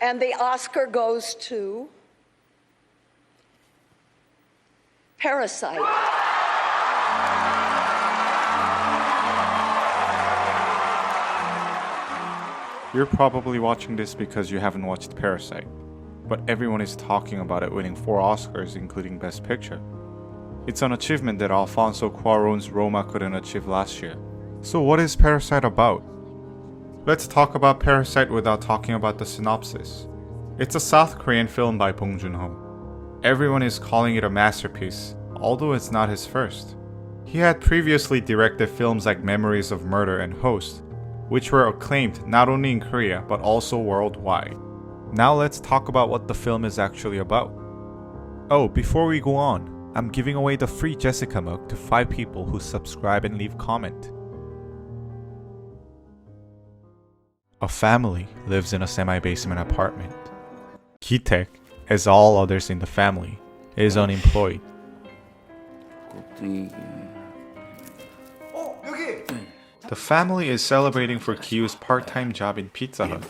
And the Oscar goes to Parasite. You're probably watching this because you haven't watched Parasite, but everyone is talking about it winning 4 Oscars, including Best Picture. It's an achievement that Alfonso Cuarón's Roma couldn't achieve last year. So what is Parasite about? Let's talk about Parasite without talking about the synopsis. It's a South Korean film by Bong Joon. Everyone is calling it a masterpiece, although it's not his first. He had previously directed films like Memories of Murder and Host, which were acclaimed not only in Korea but also worldwide. Now let's talk about what the film is actually about. Oh, before we go on, I'm giving away the free Jessica mug to 5 people who subscribe and leave comment. A family lives in a semi-basement apartment. Ki-taek, as all others in the family, is unemployed. The family is celebrating for Kyu's part-time job in Pizza Hut.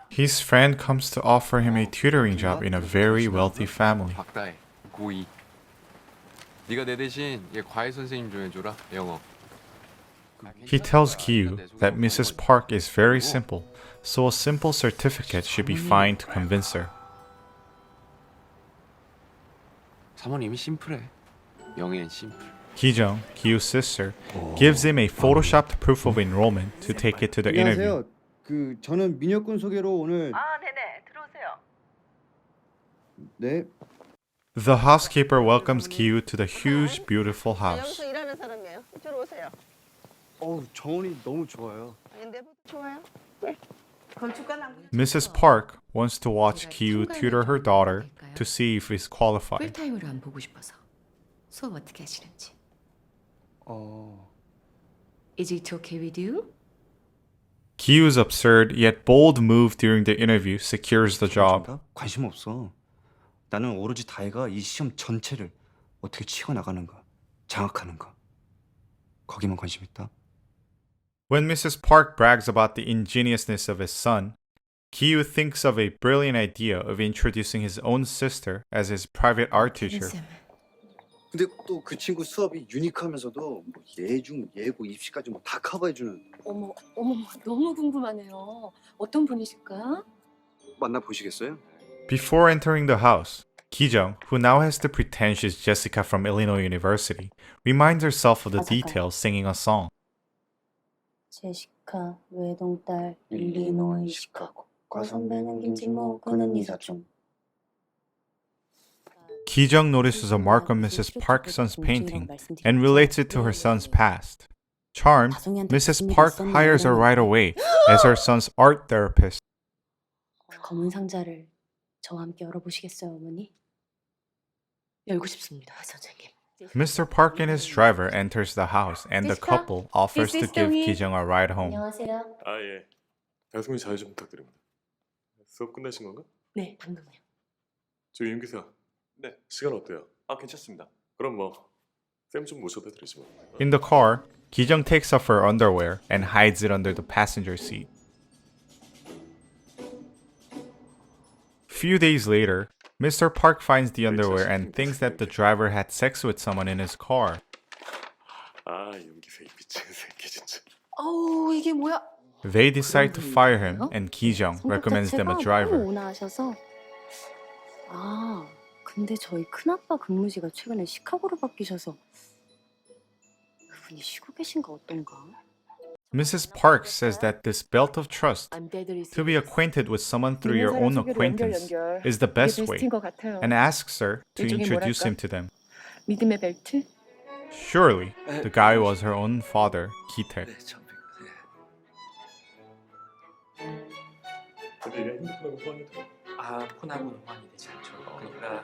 His friend comes to offer him a tutoring job in a very wealthy family. He tells Kyu that Mrs. Park is very simple, so a simple certificate should be fine to convince her. Ki-jung, Kyu's sister, gives him a photoshopped proof of enrollment to take it to the interview. 저는 민혁군 소개로 오늘 네네, 들어오세요. 네. The housekeeper welcomes Kyu to the huge, beautiful house. 여기서 일하는 사람이에요. 이쪽으로 오세요. 정원이 너무 좋아요. 좋아요? 네. Mrs. Park wants to watch Kyu tutor her daughter to see if he's qualified. 풀타임으로 안 보고 싶어서 수업 어떻게 하시는지. Is it okay with you? Kyu's absurd yet bold move during the interview secures the job. 관심 없어. 나는 오로지 다혜가 이 시험 전체를 어떻게 치고 나가는가, 장악하는가. 거기만 관심 있다. When Mrs. Park brags about the ingeniousness of his son, Kyu thinks of a brilliant idea of introducing his own sister as his private art teacher. 근데 또 그 친구 수업이 유니크하면서도 뭐 예중, 예고, 입시까지 뭐 다 커버해주는. 어머, 너무 궁금하네요. 어떤 분이실까? 만나 보시겠어요? Before entering the house, Ki-jung, who now has to pretend she's Jessica from Illinois University, reminds herself of the details singing a song. 제시카 외동딸 일리노이 시카고 과선배는 김치모 그는 이사촌. Ki-jung notices a mark on Mrs. Park's son's painting and relates it to her son's past. Charmed, Mrs. Park hires her right away as her son's art therapist. 그 검은 상자를 저와 함께 열어보시겠어요, 어머니? 열고 싶습니다, 선생님. Mr. Park and his driver enters the house and the couple offers to give Ki-jung a ride home. 안녕하세요. 예. 방송이 자유 좀 부탁드립니다. 수업 끝나신 건가? 네, 방금요. 저 임기사. 네. 시간 어때요? 괜찮습니다. 그럼 쌤 좀 모셔다 드리지 뭐. In the car, Ki-jung takes off her underwear and hides it under the passenger seat. Few days later, Mr. Park finds the underwear and thinks that the driver had sex with someone in his car. 임기사 이 미친 새끼 진짜. 이게 뭐야? They decide to fire him and Ki-jung recommends them a driver. 오나 하셔서. 근데 저희 큰아빠 근무지가 최근에 시카고로 바뀌셔서 그분이 쉬고 계신가 어떤가? Mrs. Park says that this belt of trust, to be acquainted with someone through your own acquaintance, is the best way, and asks her to introduce him to them. 믿음의 벨트? Surely, the guy was her own father, Ki-taek. 근데 얘가 핸드폰하고 소환이 돼. 폰하고는 호환이 되지 않죠. 그러니까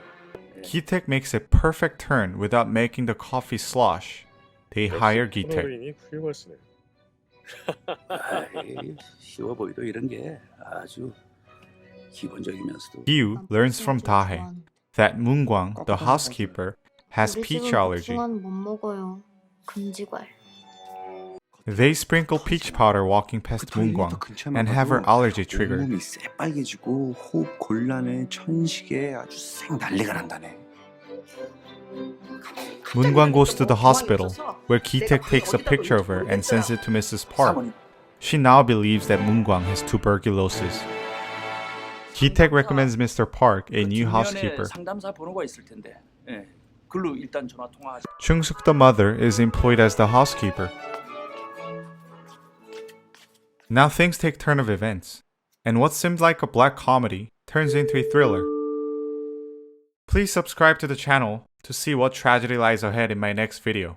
Ki-taek makes a perfect turn without making the coffee slosh. They hire Ki-taek. 폰어린이 훌륭하시네. 쉬워 보이도 이런 게 아주 기본적이면서도. Kyu learns from Dahae that Moon-gwang, the housekeeper, has peach allergy. 못 먹어요. 금지괄. They sprinkle peach powder walking past Moongwang and have her allergy triggered. 몸이 새빨개지고 호흡 곤란해 천식에 아주 생 난리가 난다네. Moongwang goes to the hospital, where Ki-taek takes a picture of her and sends it to Mrs. Park. She now believes that Moongwang has tuberculosis. Ki-taek recommends Mr. Park a new housekeeper. 상담사 번호가 있을 텐데. 예. 글로 일단 전화 통화하자. Chung-suk, the mother, is employed as the housekeeper. Now things take turn of events, and what seemed like a black comedy turns into a thriller. Please subscribe to the channel to see what tragedy lies ahead in my next video.